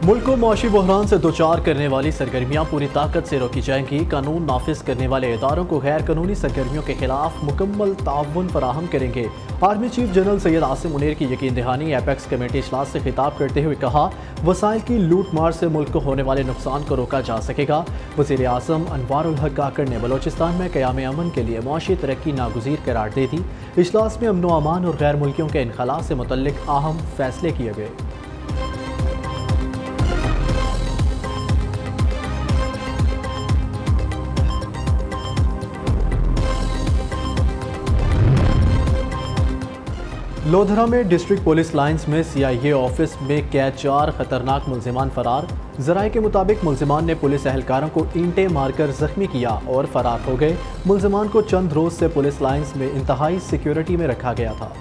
मुल्क को मुआशी बहरान से दोचार करने वाली सरगर्मियाँ पूरी ताकत से रोकी जाएंगी। कानून नाफिज करने वाले इदारों को गैर कानूनी सरगर्मियों के खिलाफ मुकम्मल ताउन फराहम करेंगे। Army chief general Syed Asim Munir की यकीन दहानी एपेक्स कमेटी इजलास से खिताब करते हुए कहा, वसाइल की लूट मार से मुल्क को होने वाले नुकसान को रोका जा सकेगा। वज़ीर आज़म अनवारुल हक काकड़ ने बलोचिस्तान में क़याम अमन के लिए मुआशी तरक्की नागुज़ीर करार दे दी। इजलास में अमन व अमान और गैर मुल्कियों के इनखला से मुतल्लिक अहम फैसले किए गए। लोधरा में डिस्ट्रिक्ट पुलिस लाइंस में CIA ऑफिस में कैद 4 खतरनाक मुल्जिमान फरार। ज़राए के मुताबिक मुल्जिमान ने पुलिस एहलकारों को ईंटें मारकर जख्मी किया और फरार हो गए। मुल्जिमान को चंद रोज से पुलिस लाइंस में इंतहाई सिक्योरिटी में रखा गया था।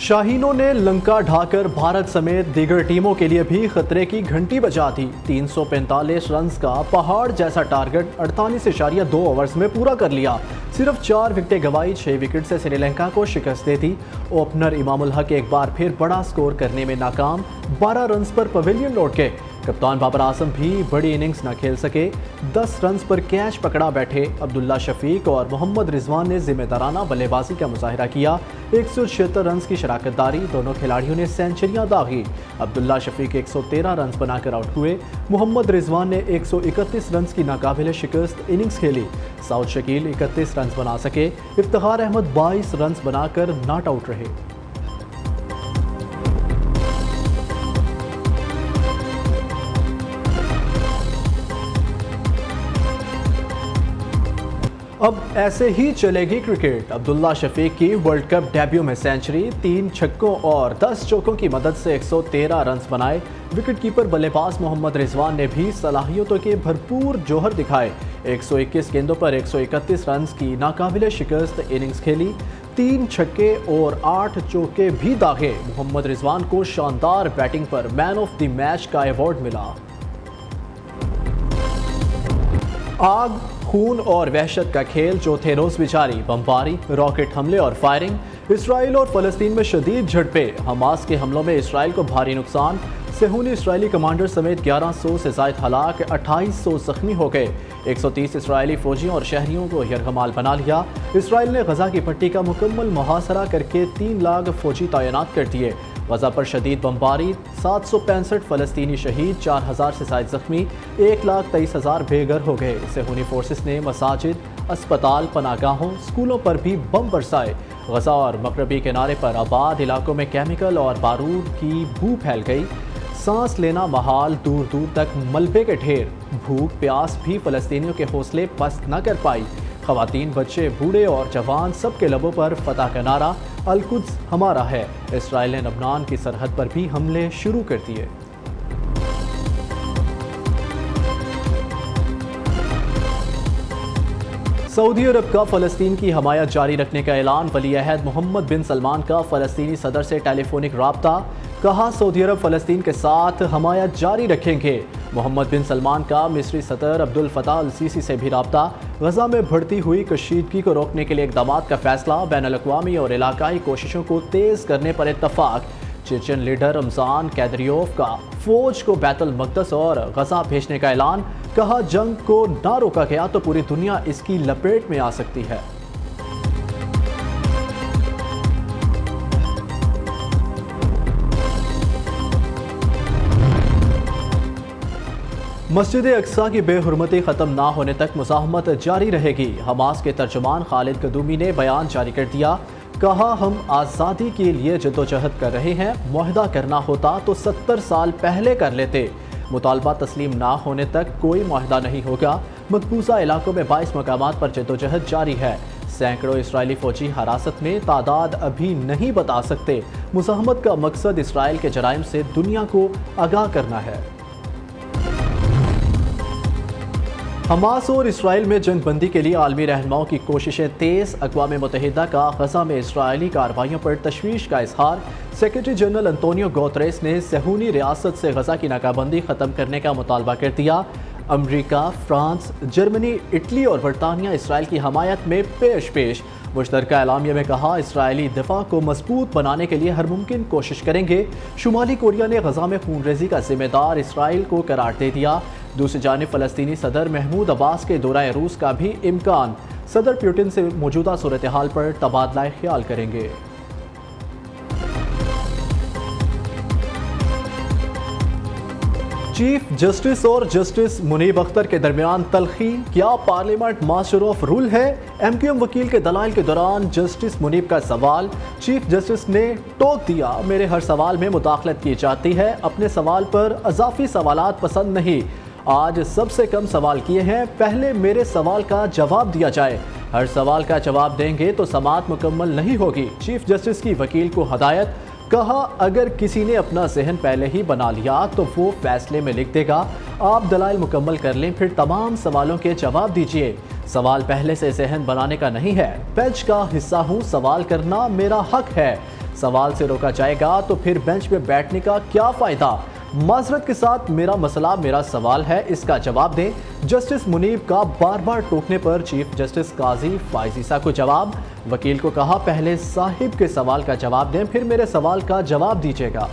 शाहीनों ने लंका ढाकर भारत समेत दीगर टीमों के लिए भी खतरे की घंटी बजा दी। 345 रन्स का पहाड़ जैसा टारगेट 48.2 ओवर्स में पूरा कर लिया। सिर्फ 4 विकेटें गंवाई, 6 विकेट से श्रीलंका को शिकस्त दे दी। ओपनर इमामुल हक एक बार फिर बड़ा स्कोर करने में नाकाम, 12 रन्स पर पवेलियन लौट गए। कप्तान बाबर आजम भी बड़ी इनिंग्स न खेल सके, 10 रन्स पर कैच पकड़ा बैठे। अब्दुल्ला शफीक और मोहम्मद रिजवान ने जिम्मेदाराना बल्लेबाजी का मुजाहिरा किया। 176 रन्स की शराकतदारी, दोनों खिलाड़ियों ने सेंचुरियां दागी। अब्दुल्ला शफीक 113 रन्स बनाकर आउट हुए। मोहम्मद रिजवान ने 131 रन्स की नाकाबिले शिकस्त इनिंग्स खेली। साउद शकील 31 रन्स बना सके। इफ्तिखार अहमद 22 रन्स बनाकर नॉट आउट रहे। अब ऐसे ही चलेगी क्रिकेट। अब्दुल्ला शफीक की वर्ल्ड कप डेब्यू में सेंचुरी, 3 छक्कों और 10 चौकों की मदद से 113 रन्स बनाए। विकेटकीपर बल्लेबाज मोहम्मद रिजवान ने भी सलाहियतों के भरपूर जौहर दिखाए। 121 गेंदों पर 131 रन्स की नाकाबिले शिकस्त इनिंग्स खेली। 3 छक्के और 8 चौके भी दागे। मोहम्मद रिजवान को शानदार बैटिंग पर मैन ऑफ द मैच का अवार्ड मिला। आग, खून और वहशत का खेल चौथे रोज भी जारी। बमबारी, रॉकेट हमले और फायरिंग। इसराइल और फलस्तीन में शदीद झड़पें। हमास के हमलों में इसराइल को भारी नुकसान। सेहूनी इसराइली कमांडर समेत 1100 से ज़ायद हलाक, 2800 जख्मी हो गए। 130 इसराइली फौजियों और शहरियों को यरगमाल बना लिया। इसराइल ने गजा की पट्टी का मुकम्मल मुहासरा करके 3 लाख फौजी तैनात कर दिए। गजा पर शदीद बमबारी, 765 फलस्तीनी शहीद, 4000 से ज़ायद जख्मी, 1,23,000 बेघर हो गए। सेहूनी फोर्सेस ने मसाजिद, अस्पताल, पनागाहों, स्कूलों पर भी बम बरसाए। गजा और मगरबी किनारे पर आबाद इलाकों में केमिकल और बारूद की बू फैल गई। सांस लेना महाल, दूर दूर तक मलबे के ढेर। भूख प्यास भी फलस्तीनियों के हौसले पस्त न कर पाई। ख़वातीन, बच्चे, बूढ़े और जवान सबके लबों पर फतह का नारा, अल-कुद्स हमारा है। इसराइल ने लबनान की सरहद पर भी हमले शुरू कर दिए। सऊदी अरब का फ़लस्तीन की हमायत जारी रखने का ऐलान। वली अहद मोहम्मद बिन सलमान का फ़लस्तीनी सदर से टेलीफोनिक राब्ता। कहा, सऊदी अरब फ़लस्तीन के साथ हमायत जारी रखेंगे। मोहम्मद बिन सलमान का मिस्री सदर अब्दुल फताह अल सीसी से भी राब्ता। गजा में बढ़ती हुई कशीदगी को रोकने के लिए इक़दाम का फैसला। बैनुल-अक़वामी और इलाकाई कोशिशों को तेज़ करने पर इत्तफाक। चेचन लीडर रमज़ान कैदरियोव का फ़ौज को बैतुल मक़दस और गजा भेजने का ऐलान। कहा, जंग को ना रोका गया तो पूरी दुनिया इसकी लपेट में आ सकती है। मस्जिद अक्सा की बेहुरमती ख़त्म ना होने तक मुज़ाहमत जारी रहेगी। हमास के तर्जुमान खालिद कदूमी ने बयान जारी कर दिया। कहा, हम आज़ादी के लिए जद्दोजहद कर रहे हैं। मुआहदा करना होता तो 70 साल पहले कर लेते। मुतालबा तस्लीम ना होने तक कोई मुआहदा नहीं होगा। मकबूजा इलाकों में 22 मकामात पर जद्दोजहद जारी है। सैकड़ों इसराइली फौजी हिरासत में, तादाद अभी नहीं बता सकते। मुज़ाहमत का मकसद इसराइल के जराइम से दुनिया को आगाह करना है। हमास और इसराइल में जंग बंदी के लिए आलमी रहनुमाओं की कोशिशें तेज़। अक़वाम मुत्तहिदा का गजा में इसराइली कार्रवाइयों पर तशवीश का इजहार। सेक्रेटरी जनरल अंतोनियो गुतेरेस ने सेहूनी रियासत से गजा की नाकाबंदी ख़त्म करने का मुतालबा कर दिया। अमेरिका, फ्रांस, जर्मनी, इटली और बरतानिया इसराइल की हमायत में पेश मुश्तरका एलामिया में कहा, इसराइली दिफा को मजबूत बनाने के लिए हर मुमकिन कोशिश करेंगे। शुमाली कोरिया ने गजा में खूनरेजी का जिम्मेदार इसराइल को करार दे दिया। दूसरी जानिब फ़लस्तीनी सदर महमूद अब्बास के दौरे रूस का भी इम्कान। सदर पुतिन से मौजूदा सूरत हाल पर तबादला ख्याल करेंगे। चीफ जस्टिस और जस्टिस मुनीब अख्तर के दरमियान तलखी, क्या पार्लियामेंट मास्टर ऑफ रूल है? एमक्यूएम वकील के दलाइल के दौरान जस्टिस मुनीब का सवाल। चीफ जस्टिस ने टोक दिया, मेरे हर सवाल में मुदाखलत की जाती है, अपने सवाल पर अजाफी सवालात पसंद नहीं। आज सबसे कम सवाल किए हैं, पहले मेरे सवाल का जवाब दिया जाए। हर सवाल का जवाब देंगे तो समाअत मुकम्मल नहीं होगी। चीफ जस्टिस की वकील को हदायत। कहा, अगर किसी ने अपना जहन पहले ही बना लिया तो वो फैसले में लिख देगा। आप दलाइल मुकम्मल कर लें, फिर तमाम सवालों के जवाब दीजिए। सवाल पहले से जहन बनाने का नहीं है, बेंच का हिस्सा हूँ, सवाल करना मेरा हक है। सवाल से रोका जाएगा तो फिर बेंच पे बैठने का क्या फ़ायदा? माजरत के साथ, मेरा मसला मेरा सवाल है, इसका जवाब दें। जस्टिस मुनीब का बार बार टोकने पर चीफ जस्टिस काजी फाइजीसा को जवाब। वकील को कहा, पहले साहिब के सवाल का जवाब दें, फिर मेरे सवाल का जवाब दीजिएगा।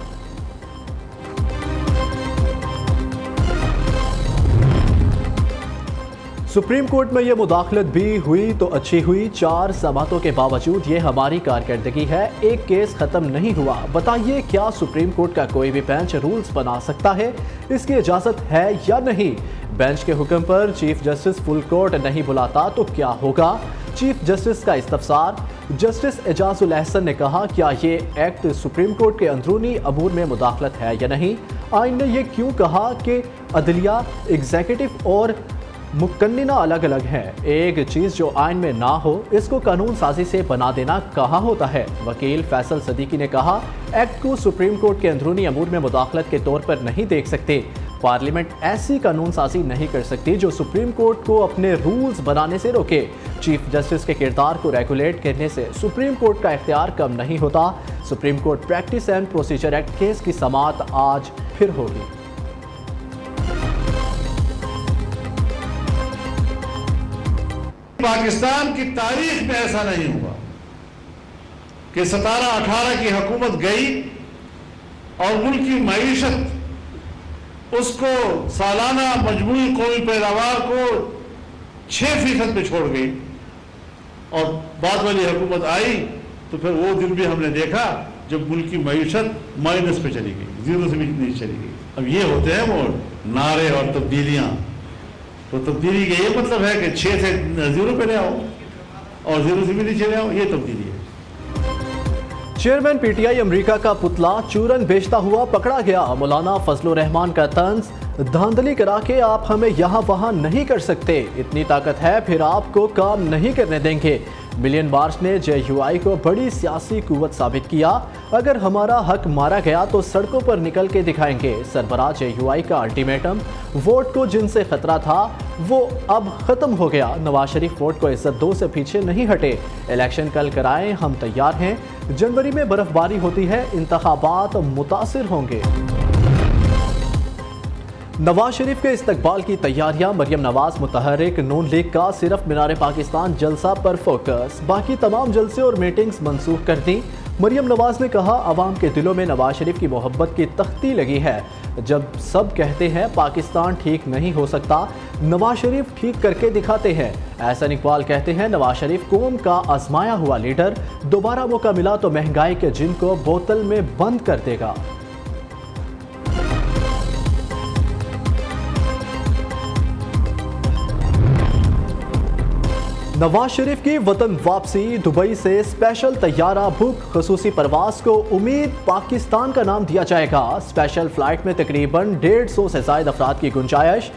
सुप्रीम कोर्ट में यह मुदाखलत भी हुई तो अच्छी हुई। 4 समातों के बावजूद ये हमारी कारकर्दगी है, एक केस खत्म नहीं हुआ। बताइए, क्या सुप्रीम कोर्ट का कोई भी बेंच रूल्स बना सकता है? इसकी इजाज़त है या नहीं? बेंच के हुक्म पर चीफ जस्टिस फुल कोर्ट नहीं बुलाता तो क्या होगा? चीफ जस्टिस का इस्तफसार। जस्टिस एजाजुल अहसन ने कहा, क्या ये एक्ट सुप्रीम कोर्ट के अंदरूनी अमूर में मुदाखलत है या नहीं? आइन ने यह क्यों कहा कि अदलिया, एग्जीक्यूटिव और मुकन्निना अलग अलग हैं? एक चीज़ जो आइन में ना हो, इसको कानून साजी से बना देना कहाँ होता है? वकील फैसल सदीकी ने कहा, एक्ट को सुप्रीम कोर्ट के अंदरूनी अमूर में मुदाखलत के तौर पर नहीं देख सकते। पार्लियामेंट ऐसी कानून साजी नहीं कर सकती जो सुप्रीम कोर्ट को अपने रूल्स बनाने से रोके। चीफ जस्टिस के किरदार को रेगुलेट करने से सुप्रीम कोर्ट का इख्तियार कम नहीं होता। Supreme court practice and procedure act case की समाअत आज फिर होगी। पाकिस्तान की तारीख में ऐसा नहीं हुआ कि 17-18 की हुकूमत गई और मुल्क की मईशत उसको सालाना मजमूई कौमी पैदावार को 6% पे छोड़ गई और बाद वाली हुकूमत आई तो फिर वो दिन भी हमने देखा जब मुल्क की मईशत माइनस पे चली गई, 0 से भी नीचे चली गई। अब ये होते हैं वो नारे और तब्दीलियां। तो तब्दीली का ये मतलब है कि 6 से 0 पे ले आओ और 0 से भी नीचे ले आओ, ये तब्दीली है। चेयरमैन पीटीआई अमेरिका का पुतला चूरन बेचता हुआ पकड़ा गया। मौलाना फजलुर रहमान का तंज, धांधली करा के आप हमें यहाँ वहाँ नहीं कर सकते, इतनी ताकत है फिर आपको काम नहीं करने देंगे। मिलियन मार्च ने जेयूआई को बड़ी सियासी कुव्वत साबित किया। अगर हमारा हक मारा गया तो सड़कों पर निकल के दिखाएंगे। सरबराह जेयूआई का अल्टीमेटम, वोट को जिनसे खतरा था वो अब खत्म हो गया। नवाज शरीफ वोट को इज्जत दो से पीछे नहीं हटे। इलेक्शन कल कराएं, हम तैयार हैं। जनवरी में बर्फबारी होती है, इंतखाबात मुतासिर होंगे। नवाज शरीफ के इस्तकबाल की तैयारियां। मरियम नवाज मुतहर्रिक नून लीग का सिर्फ मीनार पाकिस्तान जलसा पर फोकस, बाकी तमाम जलसे और मीटिंग्स मनसूख कर दी। मरियम नवाज ने कहा, अवाम के दिलों में नवाज शरीफ की मोहब्बत की तख्ती लगी है। जब सब कहते हैं पाकिस्तान ठीक नहीं हो सकता, नवाज शरीफ ठीक करके दिखाते हैं। एहसन इकबाल कहते हैं, नवाज शरीफ कौम का आजमाया हुआ लीडर, दोबारा मौका मिला तो महंगाई के जिन को बोतल में बंद कर देगा। नवाज शरीफ की वतन वापसी। दुबई से स्पेशल तैयारा बुक, खसूसी परवाज को उम्मीद पाकिस्तान का नाम दिया जाएगा। स्पेशल फ्लाइट में तकरीबन 150 से ज़ायद अफराद की गुंजाइश।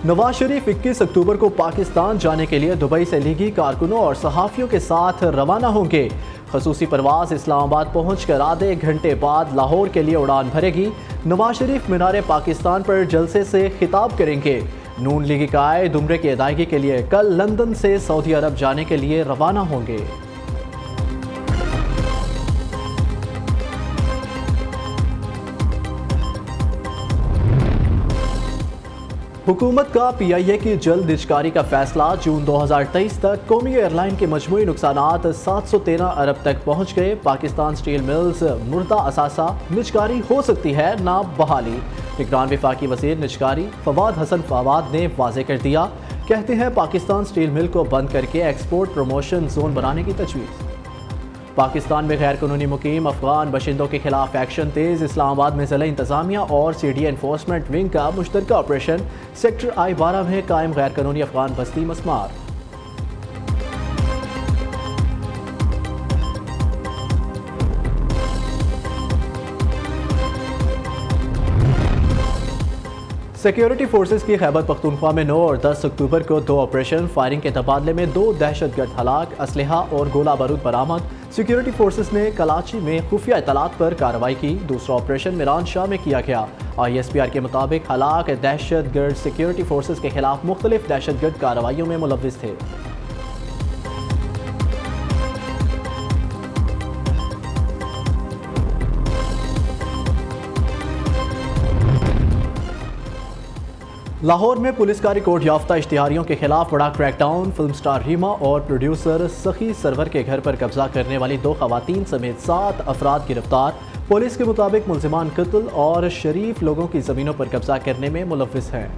नवाज शरीफ 21 अक्टूबर को पाकिस्तान जाने के लिए दुबई से लीगी कारकुनों और सहाफ़ियों के साथ रवाना होंगे। खसूसी परवाज इस्लामाबाद पहुंचकर आधे घंटे बाद लाहौर के लिए उड़ान भरेगी। नवाज शरीफ मीनार पाकिस्तान पर जलसे से खिताब करेंगे। नून लीगी कायद उम्रे की अदायगी के लिए कल लंदन से सऊदी अरब जाने के लिए रवाना होंगे। हुकूमत का PIA की जल्द निजकारी का फैसला। जून 2023 तक कौमी एयरलाइन के मजमूई नुकसानात 713 अरब तक पहुँच गए। पाकिस्तान स्टील मिल्स मुर्दा असासा, निजकारी हो सकती है ना बहाली। निगरान वफाकी वज़ीर निजकारी फवाद हसन फवाद ने वाज़ेह कर दिया। कहते हैं पाकिस्तान स्टील मिल को बंद करके एक्सपोर्ट प्रमोशन जोन बनाने की तजवीज़। पाकिस्तान में गैर कानूनी मुकीम अफगान बशिंदों के खिलाफ एक्शन तेज़। इस्लामाबाद में ज़िला इंतज़ामिया और CDA एनफोर्समेंट विंग का मुश्तरका ऑपरेशन। सेक्टर I-12 में कायम गैर कानूनी अफगान बस्ती मस्मार। सिक्योरिटी फोर्सेस की खैबर पख्तूनख्वा में 9 और 10 अक्टूबर को 2 ऑपरेशन। फायरिंग के तबादले में 2 दहशतगर्द हलाक, असलहा और गोला बारूद बरामद। सिक्योरिटी फोर्सेस ने कराची में खुफिया इतलात पर कार्रवाई की। दूसरा ऑपरेशन मिरान शाह में किया गया। ISPR के मुताबिक हलाक दहशतगर्द सिक्योरिटी फोर्सेस के खिलाफ मुख्तलिफ दहशतगर्द कार्रवाइयों में मुलव्विस थे। लाहौर में पुलिस का रिकॉर्ड याफ्ता इश्तिहारियों के खिलाफ बड़ा क्रैकडाउन। फिल्म स्टार रीमा और प्रोड्यूसर सखी सरवर के घर पर कब्जा करने वाली 2 खवातीन समेत 7 अफराद गिरफ्तार। पुलिस के मुताबिक मुल्जिमान कत्ल और शरीफ लोगों की ज़मीनों पर कब्जा करने में मुलव्विस हैं।